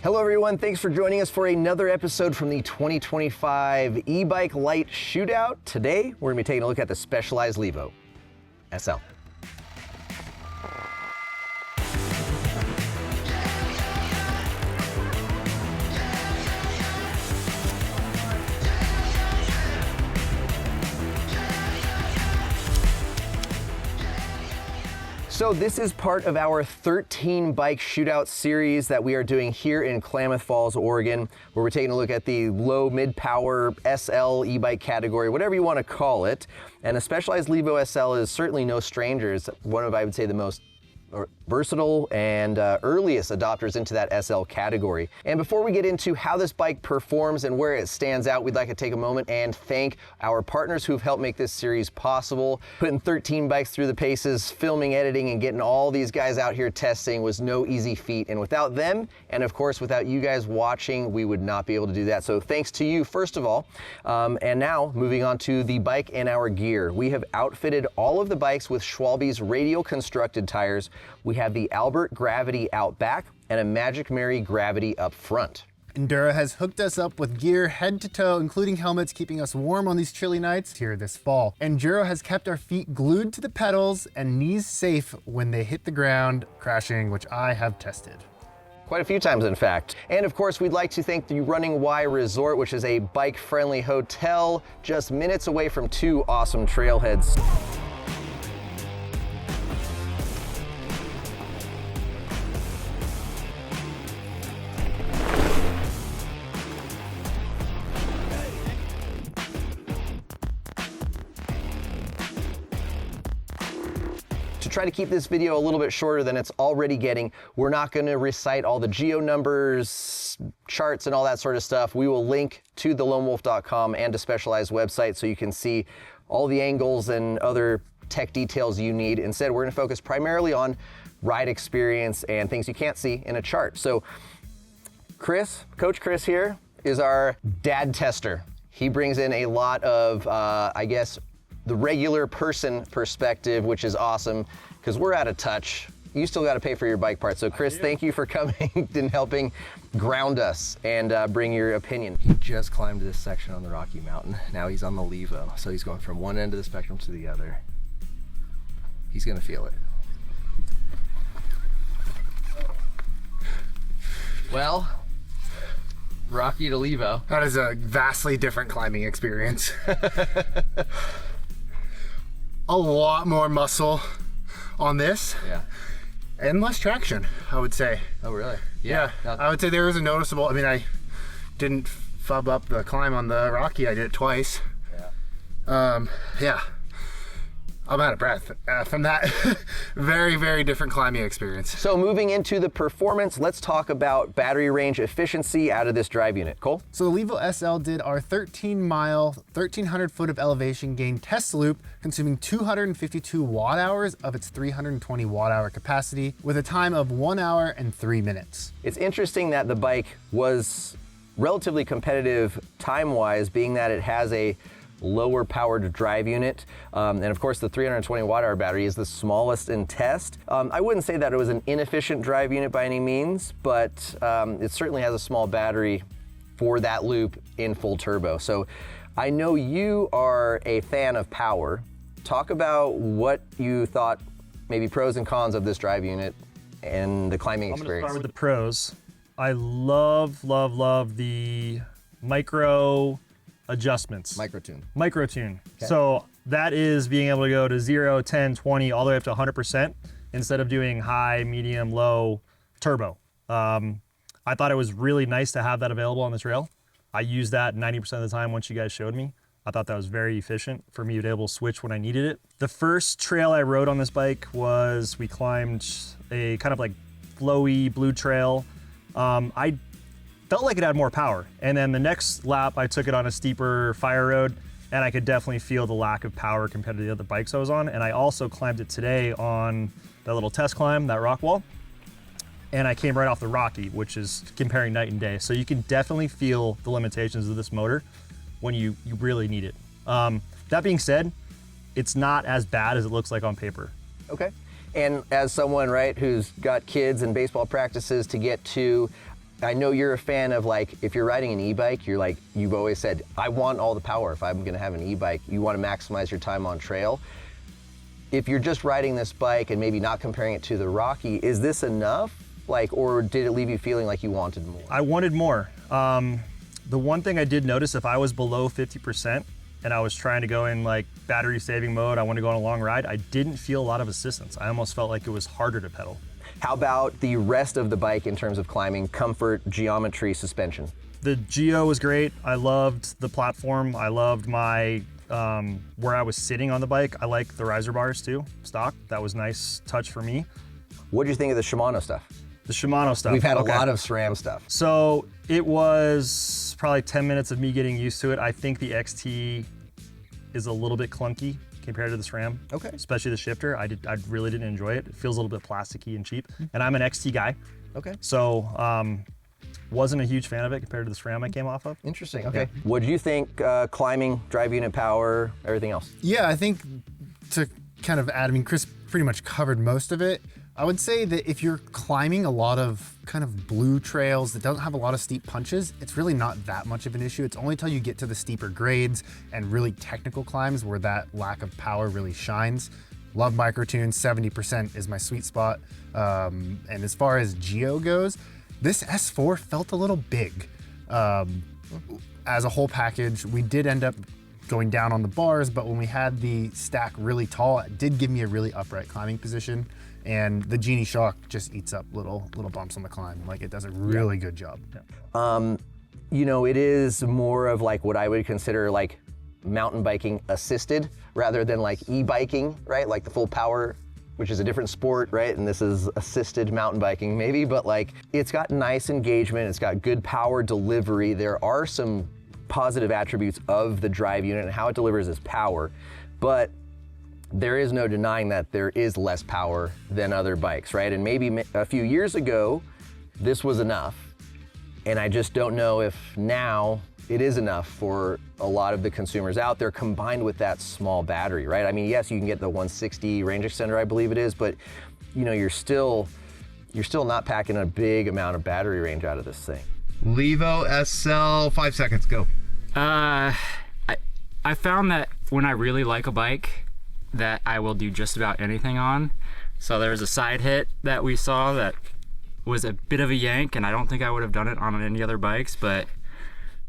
Hello everyone, thanks for joining us for another episode from the 2025 e-bike light shootout. Today, we're gonna be taking a look at the Specialized Levo SL. So this is part of our 13 bike shootout series that we are doing here in Klamath Falls, Oregon, where we're taking a look at the low mid-power SL e-bike category, whatever you want to call it. And the Specialized Levo SL is certainly no stranger. It's one of, I would say, the most versatile and earliest adopters into that SL category. And before we get into how this bike performs and where it stands out, we'd like to take a moment and thank our partners who've helped make this series possible. Putting 13 bikes through the paces, filming, editing, and getting all these guys out here testing was no easy feat. And without them, and of course without you guys watching, we would not be able to do that. So thanks to you, first of all. And now, moving on to the bike and our gear. We have outfitted all of the bikes with Schwalbe's radial constructed tires. We have the Albert Gravity out back and a Magic Mary Gravity up front. Enduro has hooked us up with gear head to toe, including helmets, keeping us warm on these chilly nights here this fall. Enduro has kept our feet glued to the pedals and knees safe when they hit the ground, crashing, which I have tested. Quite a few times, in fact. And of course, we'd like to thank the Running Y Resort, which is a bike-friendly hotel just minutes away from two awesome trailheads. To try to keep this video a little bit shorter than it's already getting, we're not going to recite all the geo numbers, charts, and all that sort of stuff. We will link to the loamwolf.com and to Specialized website so you can see all the angles and other tech details you need. Instead, we're going to focus primarily on ride experience and things you can't see in a chart. So Chris, Coach Chris here, is our dad tester. He brings in a lot of, I guess, the regular person perspective, which is awesome because we're out of touch. You still got to pay for your bike parts. So Chris, thank you for coming and helping ground us and bring your opinion. He just climbed this section on the Rocky Mountain. Now he's on the Levo. So he's going from one end of the spectrum to the other. He's gonna feel it. Well, Rocky to Levo. That is a vastly different climbing experience. A lot more muscle on this. Yeah. And less traction, I would say. Oh, really? Yeah. I would say there was a noticeable, I mean, I didn't fub up the climb on the Rocky. I did it twice. Yeah. Yeah. I'm out of breath from that very, very different climbing experience. So moving into the performance, let's talk about battery range efficiency out of this drive unit. Cole? So the Levo SL did our 13-mile, 1,300 foot of elevation gain test loop, consuming 252 watt hours of its 320 watt hour capacity with a time of 1 hour and 3 minutes. It's interesting that the bike was relatively competitive time-wise, being that it has a lower powered drive unit. And of course the 320 watt hour battery is the smallest in test. I wouldn't say that it was an inefficient drive unit by any means, but it certainly has a small battery for that loop in full turbo. So I know you are a fan of power. Talk about what you thought maybe pros and cons of this drive unit and the climbing experience. I'm gonna start with the pros. I love the micro adjustments. Micro tune. Okay. So that is being able to go to 0, 10, 20, all the way up to 100% instead of doing high, medium, low turbo. I thought it was really nice to have that available on the trail. I used that 90% of the time once you guys showed me. I thought that was very efficient for me to be able to switch when I needed it. The first trail I rode on this bike was we climbed a kind of like flowy blue trail. I felt like it had more power. And then the next lap, I took it on a steeper fire road, and I could definitely feel the lack of power compared to the other bikes I was on. And I also climbed it today on that little test climb, that rock wall. And I came right off the Rocky, which is comparing night and day. So you can definitely feel the limitations of this motor when you really need it. That being said, it's not as bad as it looks like on paper. Okay. And as someone, right, who's got kids and baseball practices to get to, I know you're a fan of like, if you're riding an e-bike, you're like, you've always said, I want all the power. If I'm gonna have an e-bike, you wanna maximize your time on trail. If you're just riding this bike and maybe not comparing it to the Rocky, is this enough? Like, or did it leave you feeling like you wanted more? I wanted more. The one thing I did notice, if I was below 50% and I was trying to go in like battery saving mode, I want to go on a long ride, I didn't feel a lot of assistance. I almost felt like it was harder to pedal. How about the rest of the bike in terms of climbing, comfort, geometry, suspension? The Geo was great. I loved the platform. I loved my where I was sitting on the bike. I like the riser bars too, stock. That was nice touch for me. What did you think of the Shimano stuff? The Shimano stuff. We've had a lot of SRAM stuff. So it was probably 10 minutes of me getting used to it. I think the XT is a little bit clunky compared to the SRAM. Okay. Especially the shifter. I really didn't enjoy it. It feels a little bit plasticky and cheap. And I'm an XT guy. Okay. So wasn't a huge fan of it compared to the SRAM I came off of. Interesting. Okay. Yeah. What do you think? Climbing, drive unit power, everything else? Yeah, I think to kind of add, I mean, Chris pretty much covered most of it. I would say that if you're climbing a lot of kind of blue trails that don't have a lot of steep punches, it's really not that much of an issue. It's only until you get to the steeper grades and really technical climbs where that lack of power really shines. Love microtunes, 70% is my sweet spot. And as far as Geo goes, this S4 felt a little big. As a whole package, we did end up going down on the bars, but when we had the stack really tall, it did give me a really upright climbing position. And the Genie Shock just eats up little bumps on the climb. Like, it does a really good job. You know, it is more of like what I would consider like mountain biking assisted rather than like e-biking, right? Like the full power, which is a different sport, right? And this is assisted mountain biking maybe, but like it's got nice engagement, it's got good power delivery. There are some positive attributes of the drive unit and how it delivers its power, but there is no denying that there is less power than other bikes, right? And maybe a few years ago, this was enough. And I just don't know if now it is enough for a lot of the consumers out there combined with that small battery, right? I mean, yes, you can get the 160 range extender, I believe it is, but you know, you're still not packing a big amount of battery range out of this thing. Levo SL, 5 seconds, go. I found that when I really like a bike, that I will do just about anything on. So there's a side hit that we saw that was a bit of a yank, and I don't think I would have done it on any other bikes, but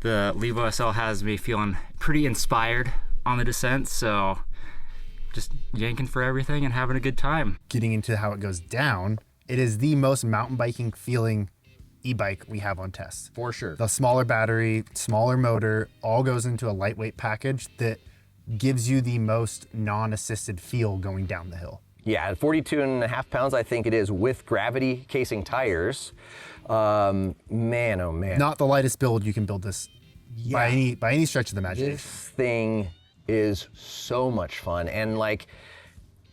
the Levo SL has me feeling pretty inspired on the descent, so just yanking for everything and having a good time. Getting into how it goes down, it is the most mountain biking feeling e-bike we have on test. For sure. The smaller battery, smaller motor, all goes into a lightweight package that gives you the most non-assisted feel going down the hill. Yeah, 42.5 pounds, I think it is, with gravity casing tires. Man, oh man. Not the lightest build you can build this by any stretch of the imagination. This thing is so much fun. And like,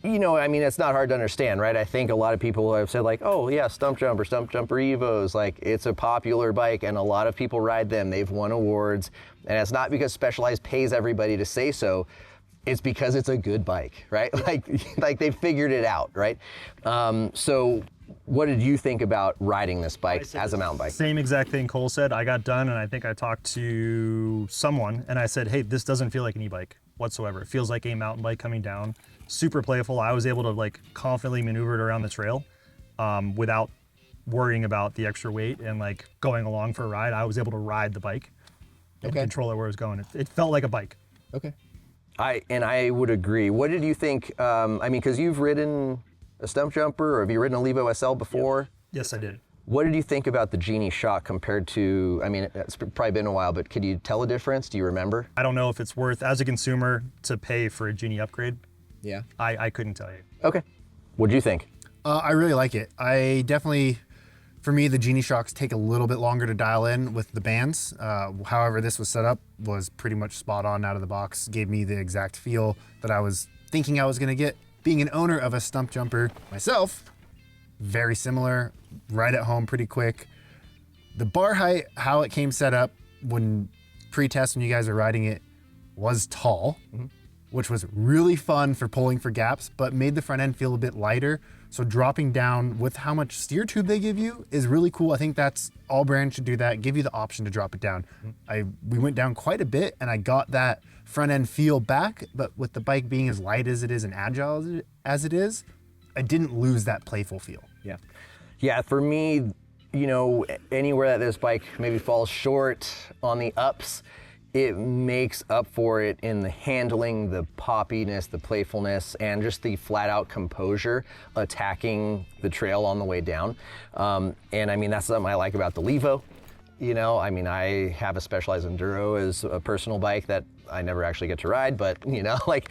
you know, I mean, it's not hard to understand, right? I think a lot of people have said like, oh yeah, Stump Jumper Evos, like it's a popular bike and a lot of people ride them. They've won awards. And it's not because Specialized pays everybody to say so. It's because it's a good bike, right? Like they figured it out, right? So what did you think about riding this bike as a mountain bike? Same exact thing Cole said. I got done and I think I talked to someone and I said, hey, this doesn't feel like an e-bike whatsoever. It feels like a mountain bike coming down. Super playful. I was able to like confidently maneuver it around the trail without worrying about the extra weight and like going along for a ride. I was able to ride the bike and control it where it was going. It felt like a bike. Okay. I would agree. What did you think? I mean, because you've ridden a Stump Jumper, or have you ridden a Levo SL before? Yes, I did. What did you think about the Genie Shock compared to, I mean, it's probably been a while, but could you tell a difference? Do you remember? I don't know if it's worth, as a consumer, to pay for a Genie upgrade. Yeah. I couldn't tell you. Okay. What'd you think? I really like it. I definitely, for me, the Genie Shocks take a little bit longer to dial in with the bands. However, this was set up was pretty much spot on out of the box. Gave me the exact feel that I was thinking I was gonna get. Being an owner of a Stump Jumper myself, very similar, right at home pretty quick. The bar height, how it came set up when pre-test when you guys are riding it, was tall. which was really fun for pulling for gaps, but made the front end feel a bit lighter. So dropping down with how much steer tube they give you is really cool. I think that's all brands should do that, give you the option to drop it down. We went down quite a bit and I got that front end feel back, but with the bike being as light as it is and agile as it is, I didn't lose that playful feel. Yeah. Yeah, for me, you know, anywhere that this bike maybe falls short on the ups, it makes up for it in the handling, the poppiness, the playfulness, and just the flat out composure attacking the trail on the way down. And I mean, that's something I like about the Levo. You know, I mean, I have a Specialized Enduro as a personal bike that I never actually get to ride, but you know, like,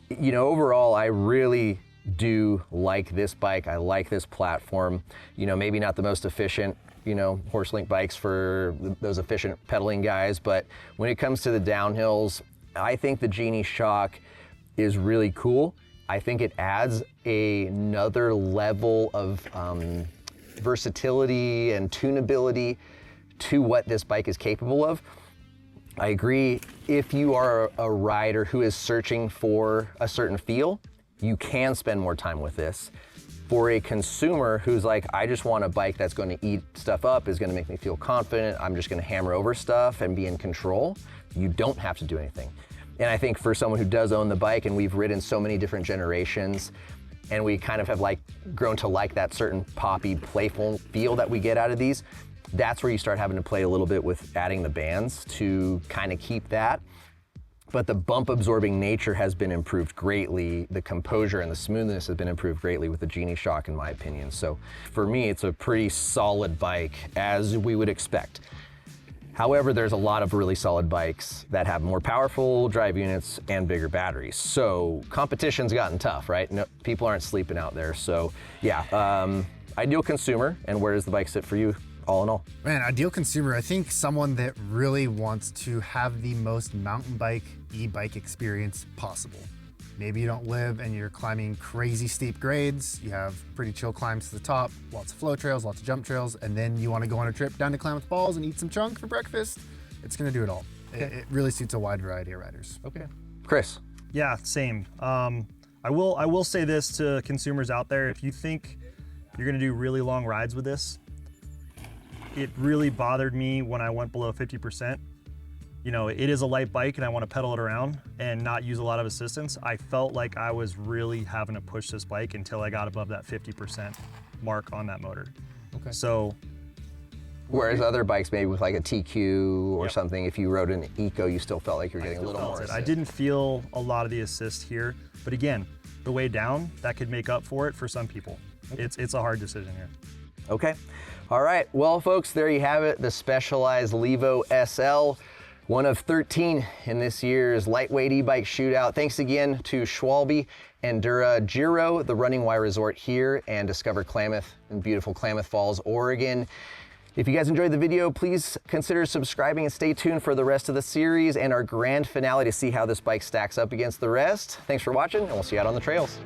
you know, overall, I really do like this bike. I like this platform. You know, maybe not the most efficient, you know, horse link bikes for those efficient pedaling guys, but when it comes to the downhills, I think the Genie Shock is really cool. I think it adds another level of versatility and tunability to what this bike is capable of. I agree, if you are a rider who is searching for a certain feel, you can spend more time with this. For a consumer who's like, I just want a bike that's going to eat stuff up, is going to make me feel confident, I'm just going to hammer over stuff and be in control, you don't have to do anything. And I think for someone who does own the bike, and we've ridden so many different generations, and we kind of have like grown to like that certain poppy, playful feel that we get out of these, that's where you start having to play a little bit with adding the bands to kind of keep that. But the bump absorbing nature has been improved greatly. The composure and the smoothness has been improved greatly with the Genie Shock, in my opinion. So for me, it's a pretty solid bike, as we would expect. However, there's a lot of really solid bikes that have more powerful drive units and bigger batteries. So competition's gotten tough, right? No, people aren't sleeping out there. So yeah, ideal consumer. And where does the bike sit for you? All in all. Man, ideal consumer, I think someone that really wants to have the most mountain bike, e-bike experience possible. Maybe you don't live and you're climbing crazy steep grades, you have pretty chill climbs to the top, lots of flow trails, lots of jump trails, and then you want to go on a trip down to Klamath Falls and eat some chunk for breakfast. It's going to do it all. Okay. It really suits a wide variety of riders. Okay. Chris. Yeah, same. I will say this to consumers out there: if you think you're going to do really long rides with this, it really bothered me when I went below 50%. You know, it is a light bike and I want to pedal it around and not use a lot of assistance. I felt like I was really having to push this bike until I got above that 50% mark on that motor. Okay. So, whereas other bikes, maybe with like a TQ or something, if you rode an Eco, you still felt like you're getting a little more assist. I didn't feel a lot of the assist here, but again, the way down, that could make up for it for some people. Okay. It's a hard decision here. Okay. All right. Well, folks, there you have it. The Specialized Levo SL, one of 13 in this year's lightweight e-bike shootout. Thanks again to Schwalbe, Endura, Giro, the Running Y Resort here, and Discover Klamath in beautiful Klamath Falls, Oregon. If you guys enjoyed the video, please consider subscribing and stay tuned for the rest of the series and our grand finale to see how this bike stacks up against the rest. Thanks for watching, and we'll see you out on the trails.